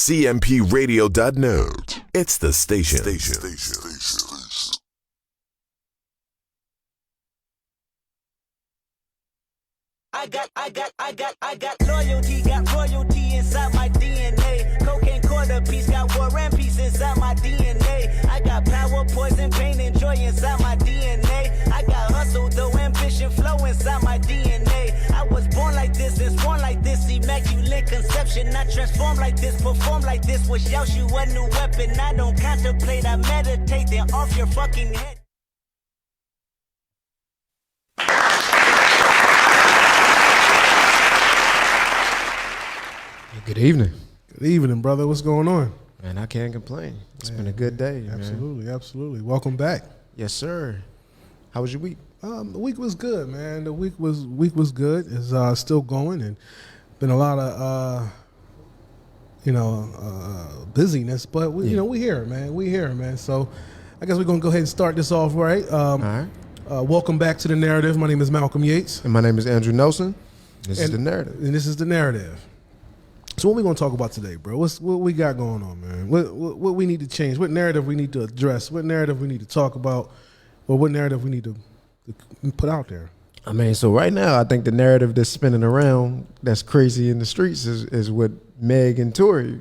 CMPRadio.net. It's the station. I got royalty inside my DNA. Cocaine quarter piece, got war and peace inside my DNA. I got power, poison, pain, and joy inside my DNA. I got hustle, though, ambition, flow inside my DNA. I was born like this and sworn like this, immaculate conception. I transform like this, perform like this, wish out you a new weapon. I don't contemplate, I meditate, then off your fucking head. Good evening. Good evening, brother. What's going on? Man, I can't complain. It's been a good day. Absolutely, man. absolutely. Welcome back. Yes, sir. How was your week? The week was good, man. The week was good. It's still going, and been a lot of busyness. But we here, man. We here, man. So I guess we're gonna go ahead and start this off right. All right. Welcome back to The Narrative. My name is Malcolm Yates, And my name is Andrew Nelson. This is The Narrative. and this is The Narrative. So what we gonna talk about today, bro? What we got going on, man? What we need to change? What narrative we need to address? What narrative we need to talk about? Or what narrative we need to put out there? I mean, so right now, I think the narrative that's spinning around that's crazy in the streets is with Meg and Tory.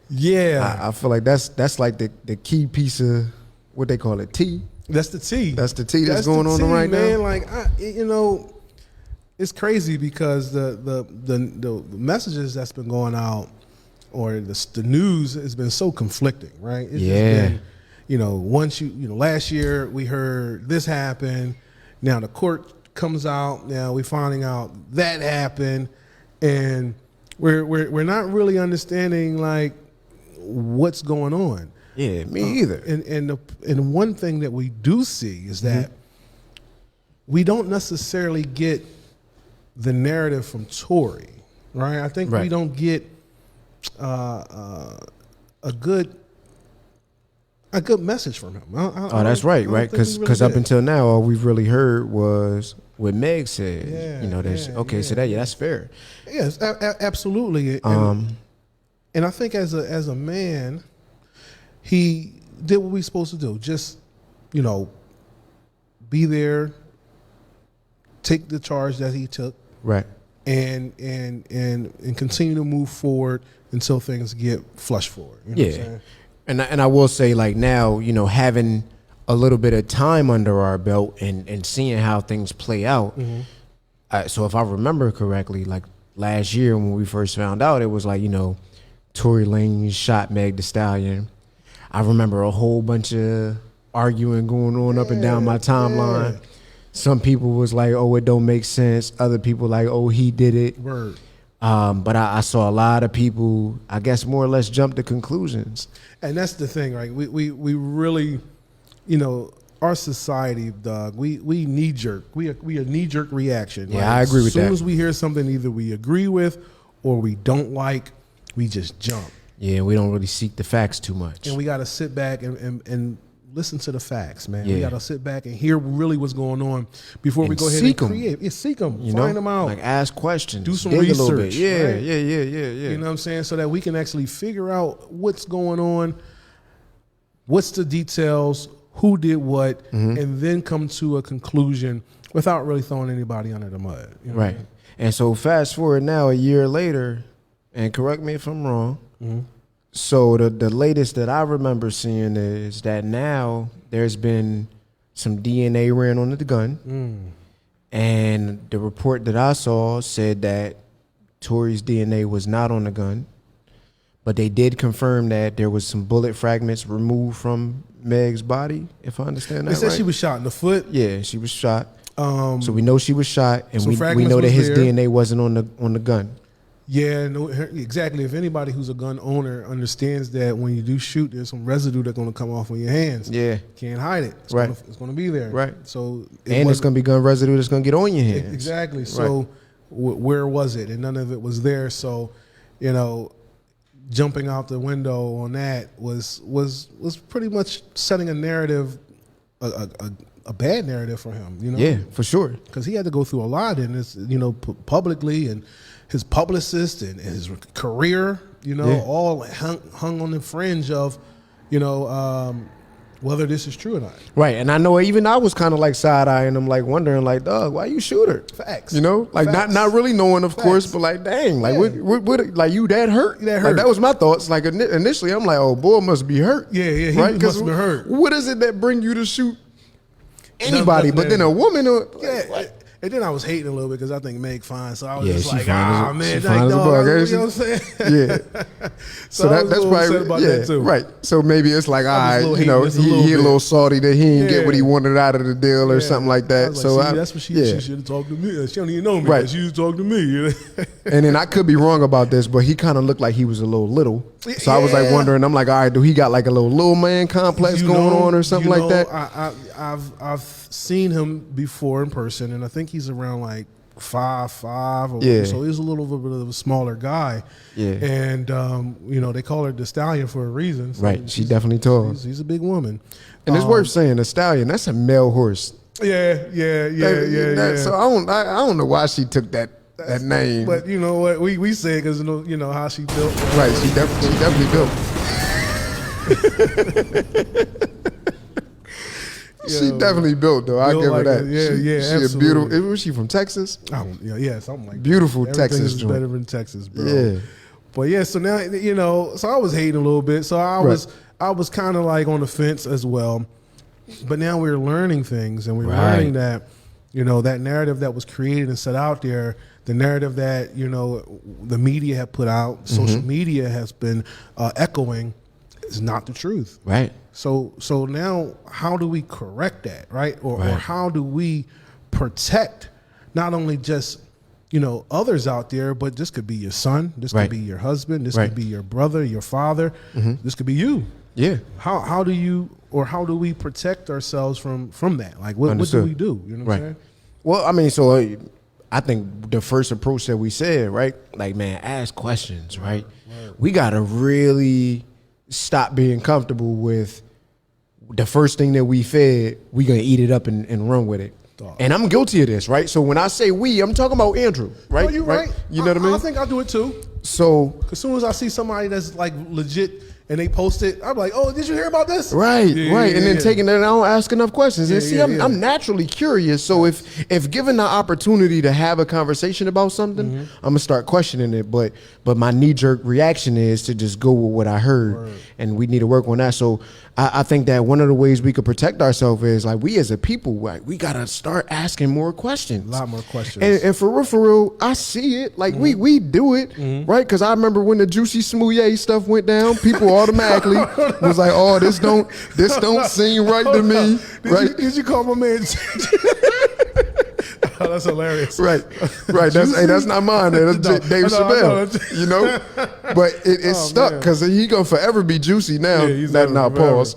Yeah, I feel like that's like the key piece of what they call it, tea. that's the tea. That's the tea that's going on right man. now. Like it's crazy because the messages that's been going out or the news has been so conflicting, right? It's just been, once last year we heard this happen. Now the court comes out. Now we're finding out that happened, and we're not really understanding like what's going on. Yeah, me either. And one thing that we do see is that we don't necessarily get the narrative from Tory, right? I think we don't get a good message from him. That's right? Because up until now, all we've really heard was what Meg said. That's fair. Yes, absolutely. And I think as a man, he did what we supposed to do. Just be there, take the charge that he took. Right. And continue to move forward until things get flushed forward. You know what I'm saying? And I will say, like, now, having a little bit of time under our belt and seeing how things play out. So if I remember correctly, like last year when we first found out, it was like, Tory Lanez shot Meg Thee Stallion. I remember a whole bunch of arguing going on up and down my timeline. Yeah. Some people was like, oh, it don't make sense. Other people like, oh, he did it. Word. But I saw a lot of people, I guess, more or less jump to conclusions. And that's the thing, right? We really, our society, dog, we knee jerk. We a knee jerk reaction. Yeah, I agree with that. As soon as we hear something either we agree with or we don't like, we just jump. Yeah, we don't really seek the facts too much. And we got to sit back and listen to the facts, man. Yeah. We got to sit back and hear really what's going on before we go ahead and create. Yeah, seek them, find them out. Like ask questions. Do some research. A little bit. Yeah, right? yeah. You know what I'm saying? So that we can actually figure out what's going on, what's the details, who did what, and then come to a conclusion without really throwing anybody under the mud. You know right. What I mean? And so fast forward now a year later, and correct me if I'm wrong, so the latest that I remember seeing is that now there's been some DNA ran on the gun. And the report that I saw said that Tory's DNA was not on the gun. But they did confirm that there was some bullet fragments removed from Meg's body, if I understand that right. They said she was shot in the foot. Yeah, she was shot. So we know she was shot, and we know that his there. DNA wasn't on the gun. Yeah, no, exactly. If anybody who's a gun owner understands that when you do shoot, there's some residue that's going to come off on your hands. Yeah. Can't hide it. It's right. It's going to be there. Right. So it's going to be gun residue that's going to get on your hands. Exactly. So where was it? And none of it was there. So, jumping out the window on that was pretty much setting a narrative a bad narrative for him. You know, Yeah, for sure. because he had to go through a lot in this, publicly, and his publicist and his career, Yeah. all hung on the fringe of, whether this is true or not. Right, and I know even I was kind of like side-eyeing him, like wondering, like, dog, why you shoot her? Facts. Like Facts. not really knowing, of course, Facts. but like, dang, like, Yeah. what, like, you that hurt? That Like, hurt. that was my thoughts. Like, initially, I'm like, oh, boy must be hurt. Yeah, he right? must 'Cause have been hurt. What is it that bring you to shoot anybody? Nothing But then a woman, Yeah. And then I was hating a little bit because I think Meg fine. So I was Yeah, just she like, fine as a- man, she fine as a dog, bug, you ain't she? know what I'm saying? yeah. So I was that's a little probably upset about that too. right. So maybe it's like, all I was right, a little hating just a he little a bit. little salty that he didn't get what he Yeah. wanted out of the deal or something like I that. was So like, I, see, that's what she should have talked to me. She don't even know me. Right. Right. She used to talk to me. And then I could be wrong about this, but he kind of looked like he was a little. So I was like Yeah. wondering. I'm like, all right, do he got like a little man complex You going know- on or something you like know, that? I've seen him before in person, and I think he's around like 5'5", or Yeah. so he's a little bit of a smaller guy. Yeah. And they call her the Stallion for a reason. So Right. She she's- definitely tall. She's a big woman. And it's worth saying, a stallion, that's a male horse. Yeah. So I don't know why she took that name. But you know what? We say it because how she built. Right. She definitely built. She definitely built though. I Built give her like that. a- yeah, She a absolutely. beautiful. Was she from Texas? Something like Beautiful that. Texas Everything is joint. better than Texas, bro. Yeah. But yeah, so now so I was hating a little bit. So I was kind of like on the fence as well. But now we're learning things, and we're Right. learning that that narrative that was created and set out there, the narrative that the media have put out, social media has been echoing, is not the truth. Right. So now, how do we correct that, right? Or Right. how do we protect not only just others out there, but this could be your son, this Right. could be your husband, this Right. could be your brother, your father, this could be you. Yeah. How do we protect ourselves from that? Like what do Understood. we do? You know what Right. I'm saying? Well, I mean, so I think the first approach that we said, right? Like, man, ask questions, right? We gotta really stop being comfortable with the first thing that we fed, we gonna eat it up and run with it. Dog. And I'm guilty of this, right? So when I say we, I'm talking about Andrew, right? Oh, you're right. You know what I mean? I think I'll do it too. So As soon as I see somebody that's like legit and they post it, I'm like, oh, did you hear about this? right, Yeah, right, yeah, and then yeah. taking it, I don't ask enough questions. And Yeah, see, yeah, I'm, yeah. I'm naturally curious. So if given the opportunity to have a conversation about something, Mm-hmm. I'm gonna start questioning it. But my knee jerk reaction is to just go with what I heard, and we need to work on that. So I think that one of the ways we could protect ourselves is like we as a people, right? We gotta start asking more questions, A lot more questions. Mm-hmm. And for real, I see it. Like we do it, right? Because I remember when the Juicy Smouye stuff went down, people automatically was like, "Oh, this don't seem right to me." Right? Did you call my man? Oh, that's hilarious. Right. That's not mine. That's No, Dave I know, Chappelle. You know, but it stuck man. because he gonna forever be juicy now. Yeah, he's That forever, now forever. pause.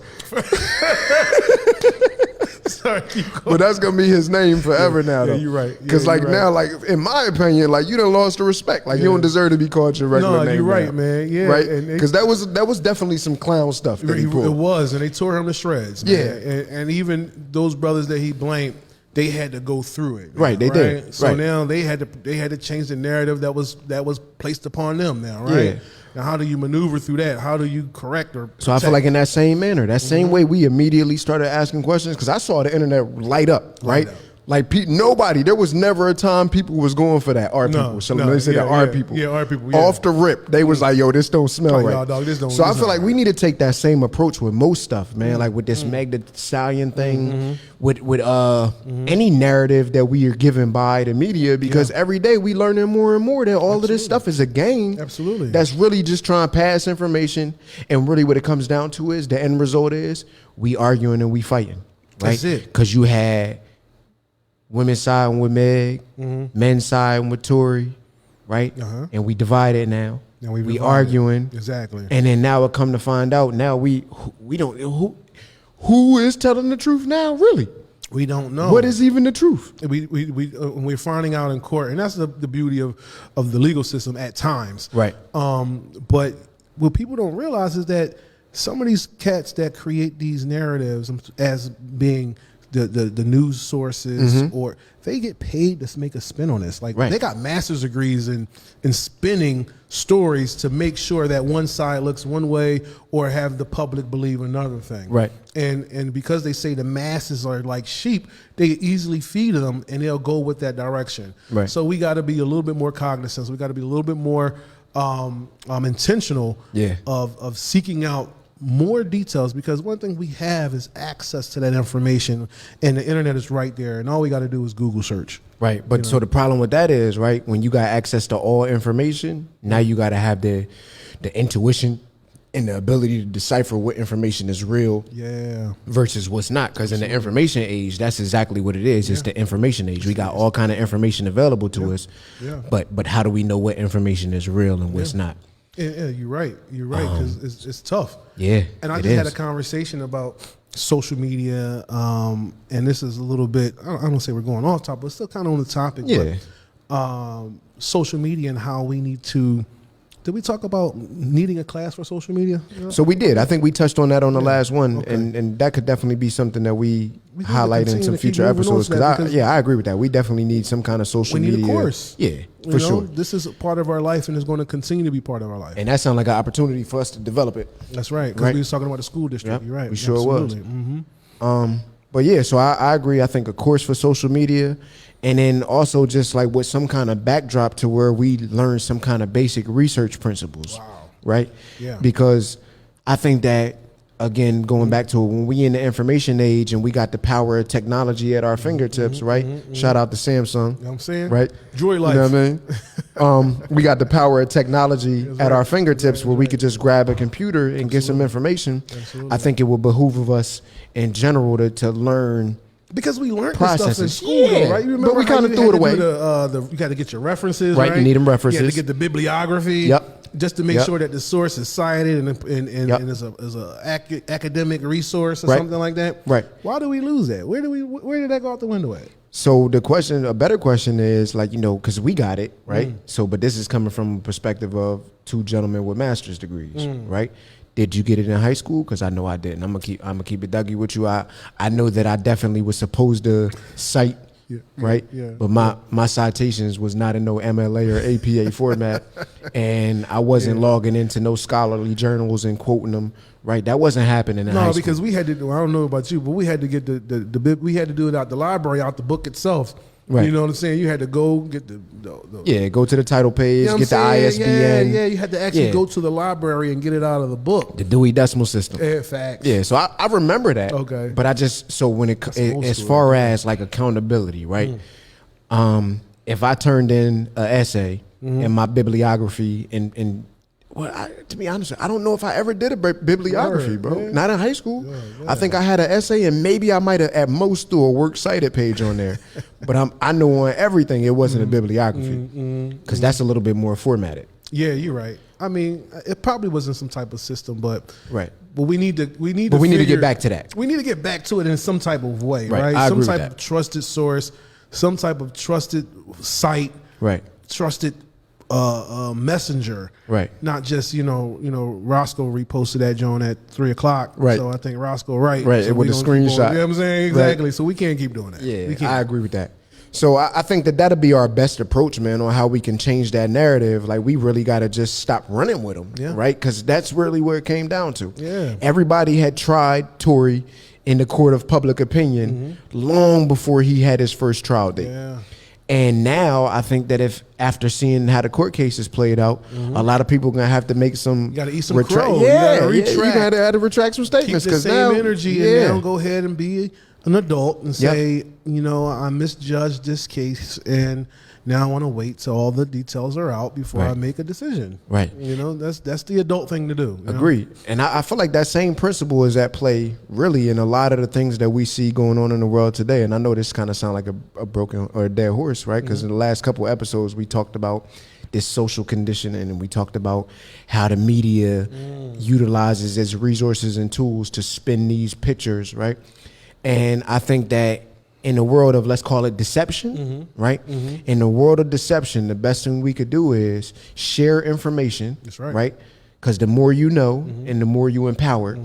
Sorry, keep going. But that's gonna be his name forever now. Yeah, though. you're right. Yeah, Because like you're now, like in my opinion, like you done lost the respect. Like you don't deserve to be called your regular No, name. you're right, now. man. Yeah, right. and Because that was definitely some clown stuff that he It pulled. was, and they tore him to shreds. Man. Yeah. and even those brothers that he blamed, they had to go through it. man, Right, they did. So Right. now they had to change the narrative that was placed upon them. Now, right? Yeah. Now, how do you maneuver through that? How do you correct or? So I feel like in that same manner, that same way we immediately started asking questions because I saw the internet light up, right? up. Like nobody, there was never a time people was going for that. Our No, people, so no, they said yeah, that our yeah. people, Yeah, our people, yeah. off the rip, they was like, "Yo, this don't smell Like, right." "Nah, dog, this don't- so I this feel not like we need to take that same approach with most stuff, man. Like with this Meg Thee Stallion thing, with any narrative that we are given by the media, because every day we learning more and more that all of this stuff is a game. Absolutely. That's really just trying to pass information, and really what it comes down to is the end result is we arguing and we fighting, right? That's it. Because you had women siding with Meg, men siding with Tory, right? Uh-huh. And we divided now. Now we we divided. arguing, Exactly. and then now it come to find out now we don't who is telling the truth now really. We don't know What is even the truth? we're finding out in court, and that's the beauty of the legal system at times. Right. But what people don't realize is that some of these cats that create these narratives as being the news sources, or they get paid to make a spin on this. Like Right. they got master's degrees in spinning stories to make sure that one side looks one way or have the public believe another thing. Right. And because they say the masses are like sheep, they easily feed them and they'll go with that direction. Right. So we got to be a little bit more cognizant. So we got to be a little bit more intentional Yeah. of seeking out more details, because one thing we have is access to that information, and the internet is right there, and all we got to do is Google search. Right. But so the problem with that is, right, when you got access to all information, now you got to have the intuition and the ability to decipher what information is real Yeah. versus what's not. Because in the information age, that's exactly what it is. It's the information age. We got all kind of information available to us. Yeah. But how do we know what information is real and what's not? Yeah, you're right. You're right, because it's tough. Yeah, And I it just had is. a conversation about social media, and this is a little bit, I don't say we're going off topic, but still kind of on the topic. Yeah. But social media and how we need to, did we talk about needing a class for social media? So we did. I think we touched on that on the last one, and that could definitely be something that we need to highlight in continue some to keep future moving on episodes. to that because- I agree with that. We definitely need some kind of social We need a media course. Yeah, You for know, sure. This is a part of our life, and it's going to continue to be part of our life. And that sounds like an opportunity for us to develop it. That's right, because Right. we was talking about the school district. Yep, You're right. we sure was. Mm-hmm. But yeah, so I agree. I think a course for social media, and then also just like with some kind of backdrop to where we learn some kind of basic research principles. Wow. Right? Yeah. Because I think that, again, going back to it, when we in the information age and we got the power of technology at our fingertips, right? Shout out to Samsung. You know what I'm saying? Right? Joy life. You know what I mean? We got the power of technology at our fingertips where we could just grab a computer and get some information. Absolutely. I think it will behoove of us in general to learn. Because we learned this stuff in Processes. school, though, Yeah, right? You but we how kinda you threw had it to do away. you got to get your references, Right, right? you need them You references. had to get the bibliography. Yep. Just to make Yep. sure that the source is cited and Yep. is a academic resource or Right. something like that. Right. Why do we lose that? Where did that go out the window at? So a better question is like, because we got it, right? So, but this is coming from a perspective of two gentlemen with master's degrees, right? Did you get it in high school? Because I know I didn't. I'm gonna keep it Dougie with you. I know that I definitely was supposed to cite, right? yeah, But my citations was not in no MLA or APA format, and I wasn't logging into no scholarly journals and quoting them. Right, that wasn't happening in high No, school. because we had to do. I don't know about you, but we had to get the we had to do it out the library, out the book itself. Right. You know what I'm saying? You had to go get the Yeah, go to the title page, You know what get the I'm saying? ISBN. Yeah, you had to actually Yeah. go to the library and get it out of the book. The Dewey Decimal System. Yeah, facts. Yeah, so I remember that. Okay. But I just, so when old as school, far as like accountability, right? If I turned in an essay in my bibliography and well, to be honest, I don't know if I ever did a bibliography, Word, bro. man. Not in high school. I think I had an essay and maybe I might have at most threw a works cited page on there. But I know on everything it wasn't a bibliography because that's a little bit more formatted. Yeah, you're right. I mean, it probably wasn't some type of system, but Right. But we need to But we need to get figure- back to that. We need to get back to it in some type of way, Right. right? I Some agree with type that. of trusted source, some type of trusted site, Right. trusted messenger, Right. Not just Roscoe reposted that Joan at 3:00, Right. So I think Roscoe right, Right, So with we the gonna keep screenshot. on- You know what I'm saying? Right. Exactly. So we can't keep doing that. Yeah, we can't. I agree with that. So I think that'll be our best approach, man, on how we can change that narrative. Like we really got to just stop running with them, Yeah. right? Because that's really where it came down to. Yeah. Everybody had tried Tory in the court of public opinion long before he had his first trial date. Yeah. And now I think that if after seeing how the court cases played out, a lot of people are gonna have to make some. You gotta eat some crow. You Yeah, gotta you retract. gotta have to retract some Keep statements the because same now energy and now go ahead and be an adult and Yep. say, I misjudged this case and now I want to wait till all the details are out before I Right. make a decision. Right. That's the adult thing to do. you know? Agreed. And I feel like that same principle is at play really in a lot of the things that we see going on in the world today. And I know this kind of sound like a broken or a dead horse, right? Because in the last couple of episodes, we talked about this social conditioning and we talked about how the media utilizes its resources and tools to spin these pictures, right? And I think that in the world of, let's call it deception, right? In the world of deception, the best thing we could do is share information, That's right. right? because the more you know and the more you empower,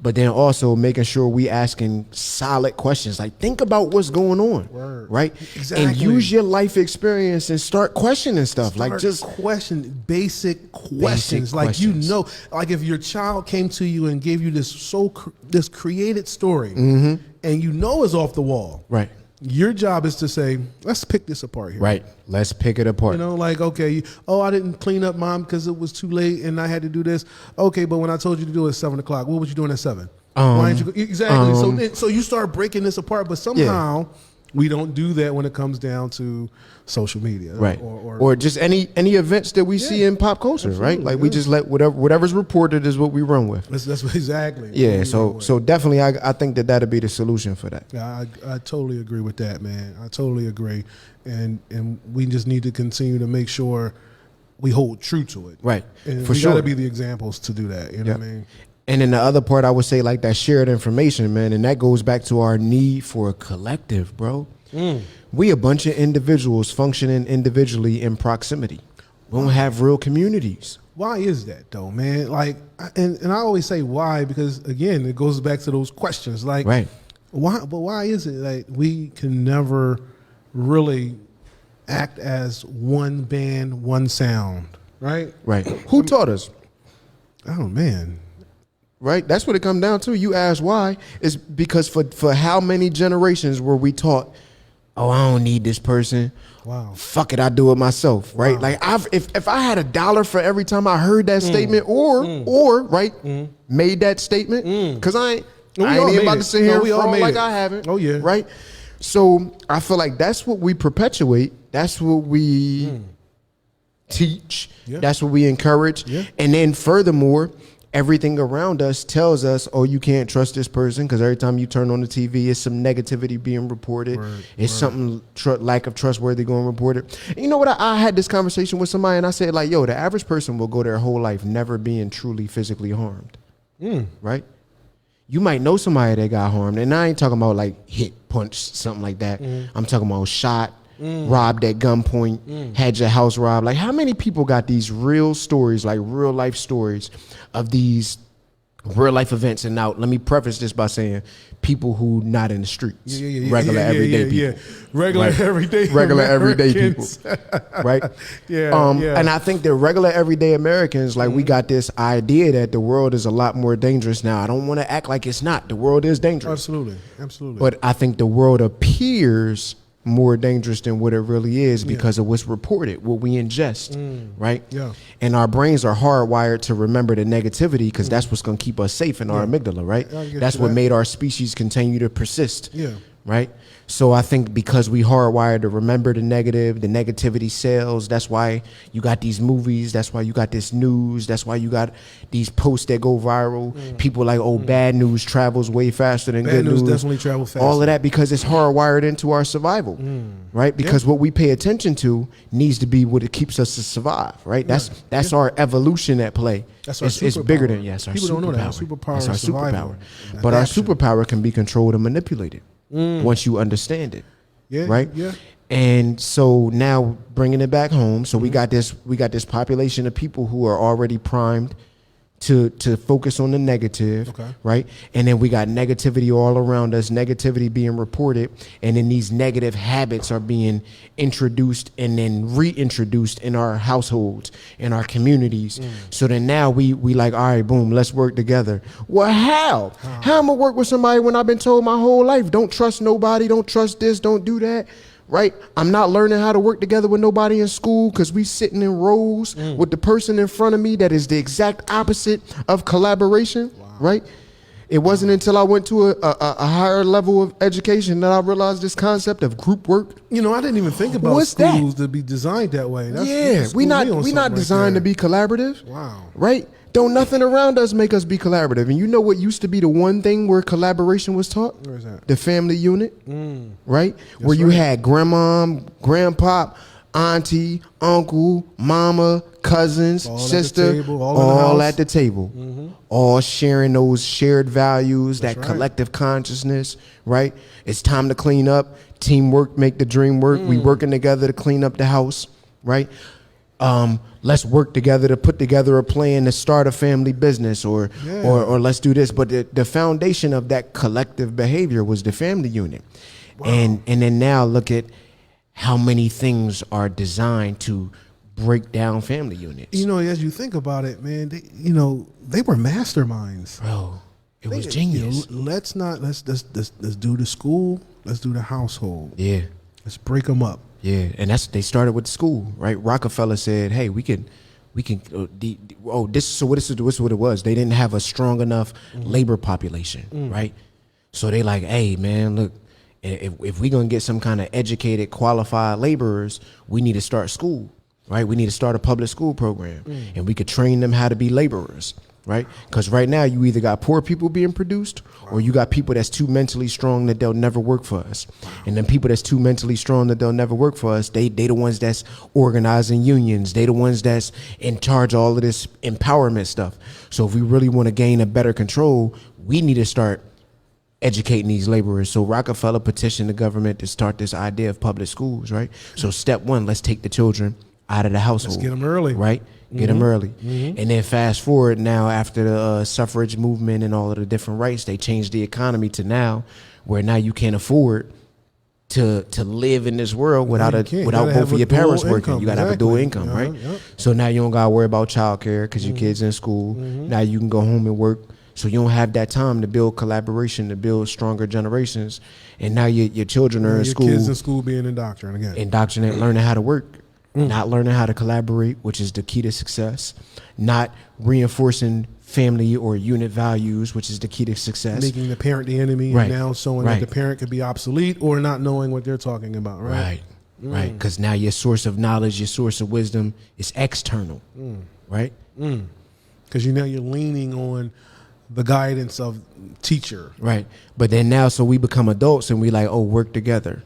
but then also making sure we asking solid questions. Like, think about what's going on, right? Exactly. And use your life experience and start questioning stuff. Like, just question basic questions. Like, questions. you know, like if your child came to you and gave you this created story, and you know it's off the wall, right. Your job is to say, let's pick this apart here. Right. Let's pick it apart. You know, like, okay, I didn't clean up, Mom, because it was too late and I had to do this. Okay, but when I told you to do it at 7 o'clock, what was you doing at 7? Why didn't you go? Exactly. So you start breaking this apart, but somehow we don't do that when it comes down to social media. Right. Or just any events that we see in pop culture, right? Like, we just let whatever's reported is what we run with. That's exactly. Yeah, so definitely I think that'll be the solution for that. Yeah, I totally agree with that, man. I totally agree. And we just need to continue to make sure we hold true to it. Right. And For we sure. gotta be the examples to do that. You know what I mean? And then the other part, I would say, like, that shared information, man, and that goes back to our need for a collective, bro. We a bunch of individuals functioning individually in proximity. We don't have real communities. Why is that though, man? Like, and I always say why, because again, it goes back to those questions. Like, Right. why? But why is it like we can never really act as one band, one sound, right? Right. Who taught us? Oh man. Right? That's what it comes down to. You ask why. It's because for how many generations were we taught, oh, I don't need this person. Wow. Fuck it, I do it myself. Right? Wow. Like, if I had $1 for every time I heard that statement or made that statement, because I ain't even about to sit here and front like I haven't. Oh yeah. Right? So I feel like that's what we perpetuate. That's what we teach. Yeah. That's what we encourage. Yeah. And then furthermore, everything around us tells us, oh, you can't trust this person, because every time you turn on the TV, it's some negativity being reported. It's something lack of trustworthy going reported. And you know what? I had this conversation with somebody, and I said, like, yo, the average person will go their whole life never being truly physically harmed. Right? You might know somebody that got harmed, and I ain't talking about like hit, punch, something like that. I'm talking about shot, robbed at gunpoint, had your house robbed. Like, how many people got these real stories, like real life stories of these real life events? And now let me preface this by saying people who not in the streets, regular everyday people. Regular everyday people, right? And I think the regular everyday Americans, like, we got this idea that the world is a lot more dangerous now. I don't want to act like it's not. The world is dangerous. Absolutely. But I think the world appears more dangerous than what it really is because of what's reported, what we ingest, right? Yeah. And our brains are hardwired to remember the negativity, because that's what's going to keep us safe in our amygdala, right? That's what made our species continue to persist, right? So I think because we hardwired to remember the negativity sells. That's why you got these movies. That's why you got this news. That's why you got these posts that go viral. People like, oh, bad news travels way faster than good news. Bad news definitely travels faster. All of that because it's hardwired into our survival, right? Because what we pay attention to needs to be what it keeps us to survive, right? That's our evolution at play. That's our it's bigger than our People don't know that. Our superpower That's our is survival. superpower. But our superpower can be controlled and manipulated once you understand it. Right? Yeah. And so now bringing it back home, so we got this population of people who are already primed to focus on the negative, right? And then we got negativity all around us, negativity being reported, and then these negative habits are being introduced and then reintroduced in our households, in our communities. So then now we like, all right, boom, let's work together. Well, how? How am I work with somebody when I've been told my whole life, don't trust nobody, don't trust this, don't do that? Right? I'm not learning how to work together with nobody in school because we sitting in rows with the person in front of me that is the exact opposite of collaboration, right? It wasn't until I went to a higher level of education that I realized this concept of group work. You know, I didn't even think about schools to be designed that way. We not designed to be collaborative. Wow. Right? Don't nothing around us make us be collaborative. And you know what used to be the one thing where collaboration was taught? Where is that? The family unit, right? Where you had grandma, grandpop, auntie, uncle, mama, cousins, all sister, at the table, all at the table, all sharing those shared values, that collective consciousness, right? It's time to clean up. Teamwork make the dream work. We working together to clean up the house, right? let's work together to put together a plan to start a family business, or let's do this. But the foundation of that collective behavior was the family unit. Wow. And then now look at how many things are designed to break down family units. You know, as you think about it, man, they were masterminds. Bro, it was genius. Let's do the school. Let's do the household. Yeah. Let's break them up. Yeah, and they started with school, right? Rockefeller said, "Hey, we can." This is what it was. They didn't have a strong enough labor population, right? So they like, hey, man, look, if we're gonna get some kind of educated, qualified laborers, we need to start school, right? We need to start a public school program, and we could train them how to be laborers. Right? Because right now you either got poor people being produced, or you got people that's too mentally strong that they'll never work for us. And then people that's too mentally strong that they'll never work for us, they the ones that's organizing unions. They the ones that's in charge of all of this empowerment stuff. So if we really want to gain a better control, we need to start educating these laborers. So Rockefeller petitioned the government to start this idea of public schools, right? So step one, let's take the children out of the household. Let's get them early. Right? Get them early. And then fast forward now, after the suffrage movement and all of the different rights, they changed the economy to now where now you can't afford to live in this world without both of your parents working. You got to have a dual income, right? Yep. So now you don't got to worry about childcare because your kid's in school. Now you can go home and work. So you don't have that time to build collaboration, to build stronger generations. And now your children are in school. Your kids in school being indoctrinated again. Indoctrinate, learning how to work. Not learning how to collaborate, which is the key to success. Not reinforcing family or unit values, which is the key to success. Making the parent the enemy, right. And now showing that the parent could be obsolete or not knowing what they're talking about, right? Right. Because now your source of knowledge, your source of wisdom is external, right? Because you're leaning on the guidance of teacher. Right. But then now, so we become adults and we like, work together.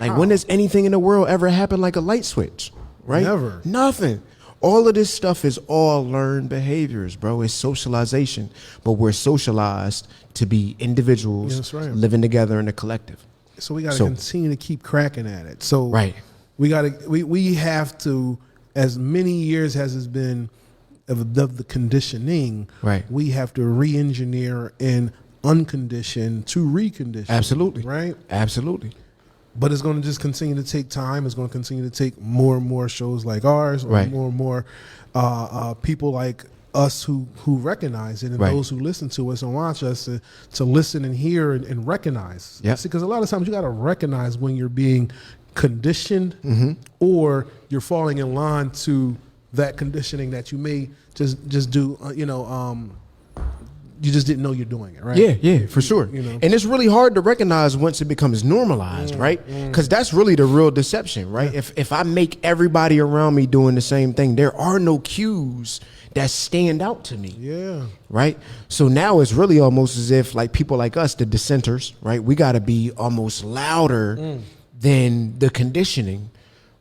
Like, when does anything in the world ever happen like a light switch? Right? Never. Nothing. All of this stuff is all learned behaviors, bro. It's socialization. But we're socialized to be individuals living together in a collective. So we got to continue to keep cracking at it. So we have to, as many years as it's been of the conditioning, we have to re-engineer and uncondition to recondition. Absolutely. Right? Absolutely. But it's going to just continue to take time. It's going to continue to take more and more shows like ours, or more and more people like us who recognize it, and those who listen to us and watch us to listen and hear and recognize. Yeah. Because a lot of times you got to recognize when you're being conditioned or you're falling in line to that conditioning that you may just do, you just didn't know you're doing it, right? Yeah, for sure. And it's really hard to recognize once it becomes normalized, right? Because that's really the real deception, right? If I make everybody around me doing the same thing, there are no cues that stand out to me. Yeah. Right? So now it's really almost as if like people like us, the dissenters, right? We got to be almost louder than the conditioning,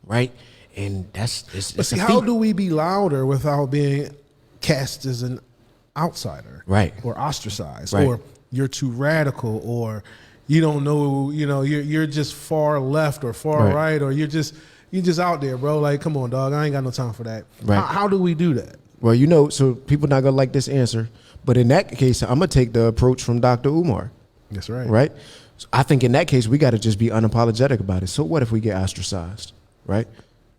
right? And it's how do we be louder without being cast as an outsider, right, or ostracized, or you're too radical, or you don't know, you're just far left or far right, or you're just out there, bro. Like, come on, dog, I ain't got no time for that. Right. How do we do that? Well, so people not gonna like this answer, but in that case, I'm gonna take the approach from Dr. Umar. That's right. Right. So I think in that case, we got to just be unapologetic about it. So what if we get ostracized, right?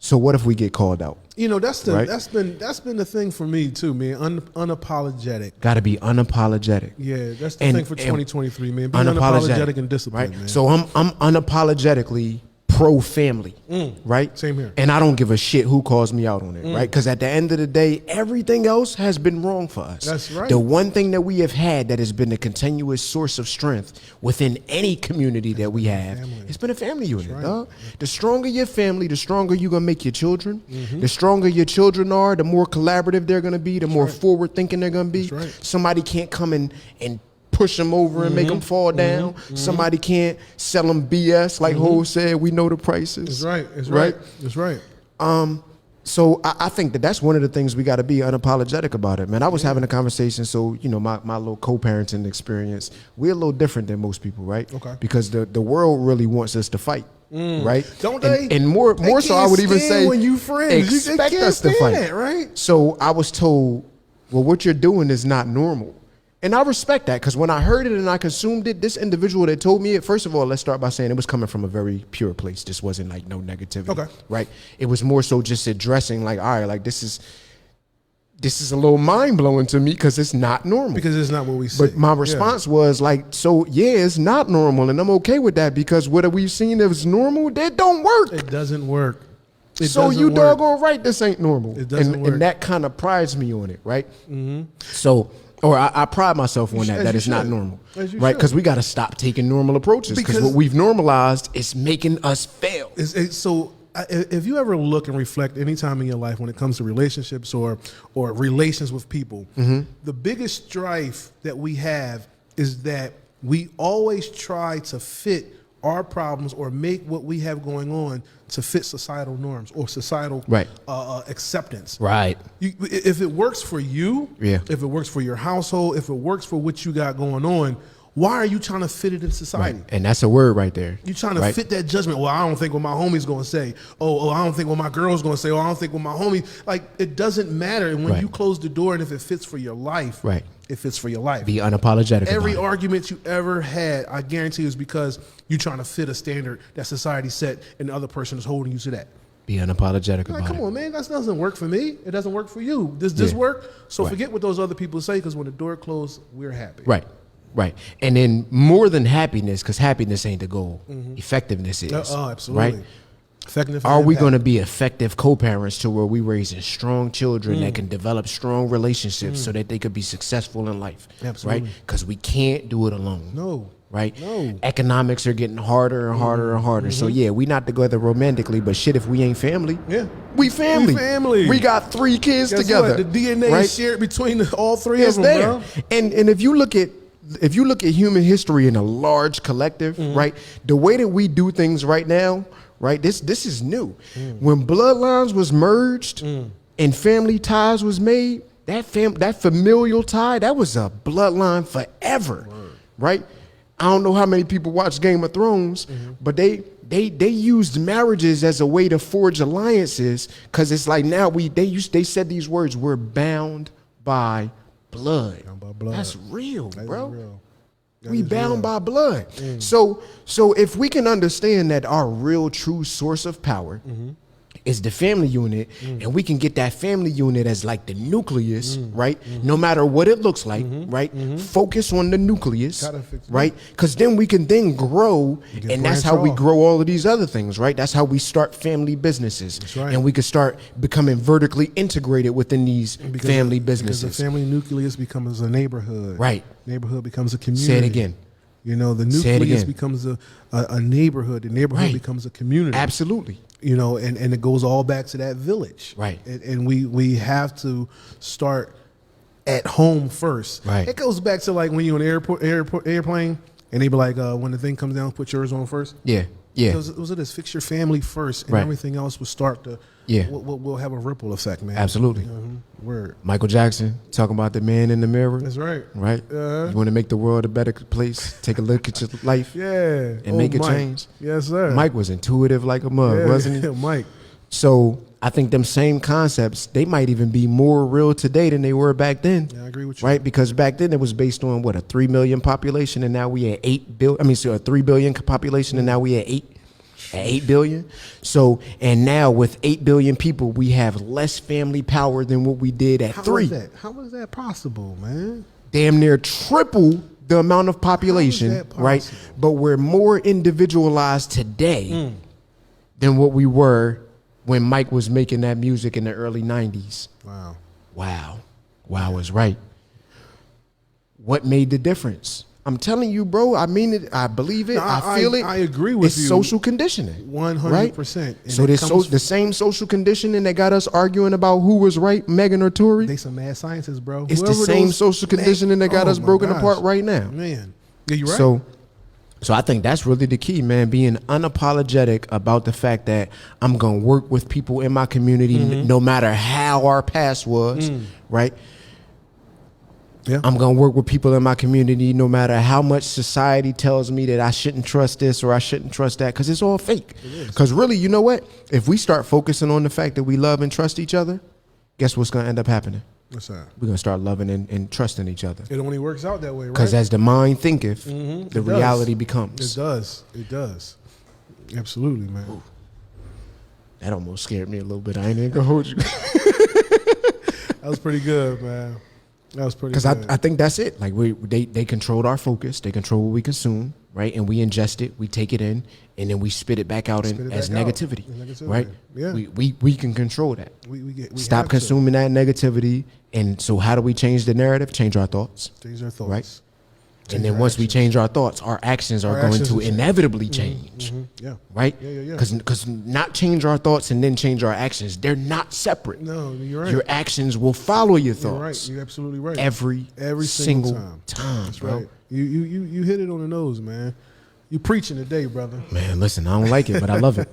So what if we get called out? That's been the thing for me too, man. Unapologetic. Got to be unapologetic. Yeah, that's the thing for 2023, man. Be unapologetic and disciplined, man. So I'm unapologetically pro-family, right? Same here. And I don't give a shit who calls me out on it, right? Because at the end of the day, everything else has been wrong for us. That's right. The one thing that we have had that has been a continuous source of strength within any community that we have, it's been a family unit, dog. The stronger your family, the stronger you're going to make your children. The stronger your children are, the more collaborative they're going to be, the more forward-thinking they're going to be. Somebody can't come and push them over and make them fall down. Somebody can't sell them BS like Ho said. We know the prices. That's right. So I think that's one of the things we got to be unapologetic about it, man. I was having a conversation. So my little co-parenting experience, we're a little different than most people, right? Okay. Because the world really wants us to fight. right? Don't they? And more They so, I can't would even stand say, when you friends. They expect can't us to stand fight, that, right? So I was told, well, what you're doing is not normal. And I respect that, because when I heard it and I consumed it, this individual that told me it, first of all, let's start by saying it was coming from a very pure place. This wasn't like no negativity, Okay. right? It was more so just addressing like, all right, like this is a little mind blowing to me because it's not normal. Because it's not what we see. But my response was like, so yeah, it's not normal, and I'm okay with that, because what we've seen is normal, that don't work. It doesn't work. It So doesn't you work. doggone right, this ain't normal. It doesn't work. And that kind of prides me on it, right? So, or I pride myself on that as you it's not should. normal, As you right? should. Because we got to stop taking normal approaches, because Because- what we've normalized is making us fail. If you ever look and reflect any time in your life when it comes to relationships or relations with people, the biggest strife that we have is that we always try to fit our problems or make what we have going on to fit societal norms or societal Right. acceptance. Right. If it works for you, Yeah. if it works for your household, if it works for what you got going on, why are you trying to fit it in society? Right. And that's a word right there. You trying to right? fit that judgment. Well, I don't think what my homie's going to say. Oh, I don't think what my girl's going to say. Oh, I don't think what my homie. Like, it doesn't matter. And when Right. you close the door, and if it fits for your life, Right. it fits for your life. Be unapologetic Every about it. argument you ever had, I guarantee, is because you're trying to fit a standard that society set, and the other person is holding you to that. Be unapologetic Like, about come it. on, man, that doesn't work for me. It doesn't work for you. Does this Yeah. work? So Right. forget what those other people say, because when the door closed, we're happy. Right. Right. And then more than happiness, because happiness ain't the goal. Effectiveness is. Oh, absolutely. Right. Effective Are we impact. going to be effective co-parents to where we raising strong children that can develop strong relationships so that they could be successful in life? Absolutely. Right? Because we can't do it alone. No. Right? No. Economics are getting harder and harder and harder. So yeah, we not together romantically, but shit, if we ain't family, Yeah. we family. We family. We got 3 kids Guess together. what? The DNA right? is shared between all three It's of them, there. bro. And if you look at human history in a large collective, right? The way that we do things right now, right? This is new. When bloodlines was merged and family ties was made, that familial tie, that was a bloodline forever, right? I don't know how many people watch Game of Thrones, but they used marriages as a way to forge alliances, because it's like now they said these words, we're bound by blood. Bound by blood. That's real, bro. real. That We is bound real. by blood. So if we can understand that our real true source of power is the family unit, and we can get that family unit as like the nucleus, right? No matter what it looks like, right? Focus on the nucleus, Gotta fix it. right? Because then we can then grow, can and that's branch how we off. grow all of these other things, right? That's how we start family businesses, right. and we can start becoming vertically integrated within these family Because businesses. the family nucleus becomes a neighborhood. Right. Neighborhood becomes a community. Say it again. You know, the Say it nucleus again. becomes a neighborhood. The neighborhood Right. becomes a community. Absolutely. You know, and it goes all back to that village. Right. And we have to start at home first. Right. It goes back to like when you're on the airplane, and they be like, when the thing comes down, put yours on first. Yeah. Yeah. It was this, fix your family first, and Right. everything else will start to, Yeah. we'll have a ripple effect, man. Absolutely. Word. Michael Jackson talking about the man in the mirror. That's right. Right? Uh-huh. You want to make the world a better place? Take a look at your life. Yeah. And make a Mike. change. Yes, sir. Mike was intuitive like a mug, Yeah, wasn't he? Mike. So I think them same concepts, they might even be more real today than they were back then. Yeah, I agree with you. Right? Because back then it was based on what, a 3 million population, and now we at 8 billion. I mean, so a 3 billion population, and now we at 8 billion. So, and now with 8 billion people, we have less family power than what we did at How 3. is that? How is that possible, man? Damn near triple the amount of population, that right? possible? But we're more individualized today than what we were when Mike was making that music in the early 90s. Wow. Wow is right. What made the difference? I'm telling you, bro. I mean it. I believe it. No, I feel it. I agree with it's you. social conditioning. 100%. Right? And So it this comes- the same social conditioning that got us arguing about who was right, Megan or Tory. They some mad scientists, bro. It's the Whoever same those- social conditioning that got Oh us my broken gosh. apart right now. Man. Yeah, you're right. So I think that's really the key, man. Being unapologetic about the fact that I'm gonna work with people in my community, no matter how our past was, right? Yeah. I'm going to work with people in my community no matter how much society tells me that I shouldn't trust this or I shouldn't trust that, because it's all fake. Because really, you know what? If we start focusing on the fact that we love and trust each other, guess what's going to end up happening? What's that? We're going to start loving and trusting each other. It only works out that way, right? Because as the mind thinketh, the It does. reality becomes. It does. It does. Absolutely, man. Ooh. That almost scared me a little bit. I ain't even going to hold you. That was pretty good, man. That was pretty Because good. I think that's it. Like they controlled our focus. They control what we consume, right? And we ingest it, we take it in, and then we spit it back out as negativity, right? Yeah. We can control that. We Stop have consuming that negativity. And so how do we change the narrative? Change our thoughts. Change our thoughts. Right. Change And then our once we actions. change our thoughts, our actions are Our going actions to will change. inevitably change. Yeah. Right? Yeah. Because not change our thoughts and then change our actions, they're not separate. No, you're right. Your actions will follow your You're right. thoughts. You're absolutely right. Every single time, That's bro. right. You hit it on the nose, man. You preaching today, brother. Man, listen, I don't like it, but I love it.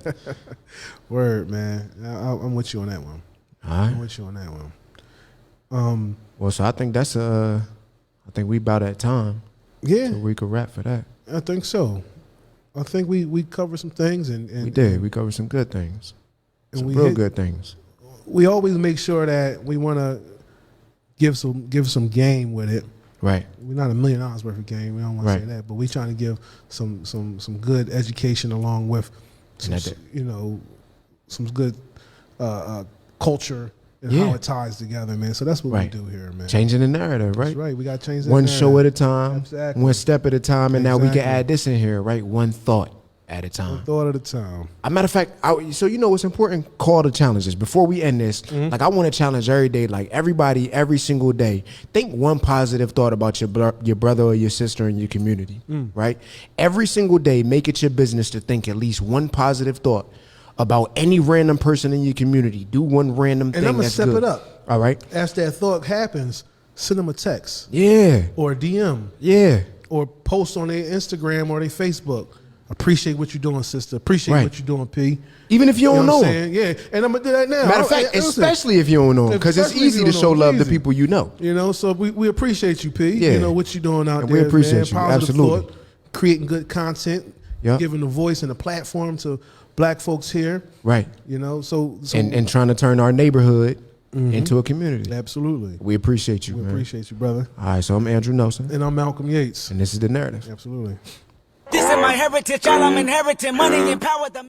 Word, man. I'm with you on that one. All right. I'm with you on that one. Well, so I think I think we about at time. Yeah, So we could wrap for that. I think so. I think we covered some things, and We did. We covered some good things. And Some we real hit- good things. we always make sure that we want to give some game with it. Right. We're not $1 million worth of game. We don't want to Right. say that, but we're trying to give some good education along with some, And that- some good culture and Yeah. how it ties together, man. So that's what Right. we do here, man. Changing the narrative, right? That's right. We got to change that One narrative. show at a time, Exactly. one step at a time, and now we can Exactly. add this in here, right? One thought at a time. One thought at a time. A matter of fact, so you know what's important? Call to challenges. Before we end this, like I want to challenge every day, like everybody, every single day, think one positive thought about your brother or your sister in your community, right? Every single day, make it your business to think at least one positive thought about any random person in your community. Do one random thing And I'm going to that's step good. it up. All right? As that thought happens, send them a text Yeah. or a DM Yeah. or post on their Instagram or their Facebook. Appreciate what you're doing, sister. Appreciate Right. what you're doing, P. Even if you don't what know I'm 'em. saying? Yeah, and I'm gonna do that now. Matter of fact, especially if you don't know, because it's Especially if easy you to don't show know. love to Easy. people you know. You know, so we appreciate you, P. Yeah. You know what you're doing out And there. we appreciate man. you. Positive Absolutely. thought, creating good content, Yep. giving a voice and a platform to black folks here. Right. You know, so And trying to turn our neighborhood into a community. absolutely, We appreciate you, we man. appreciate you, brother. All right, so I'm Andrew Nelson, And I'm Malcolm Yates. and this is The Narrative. Absolutely. This is my heritage, all I'm inheriting. Money and power.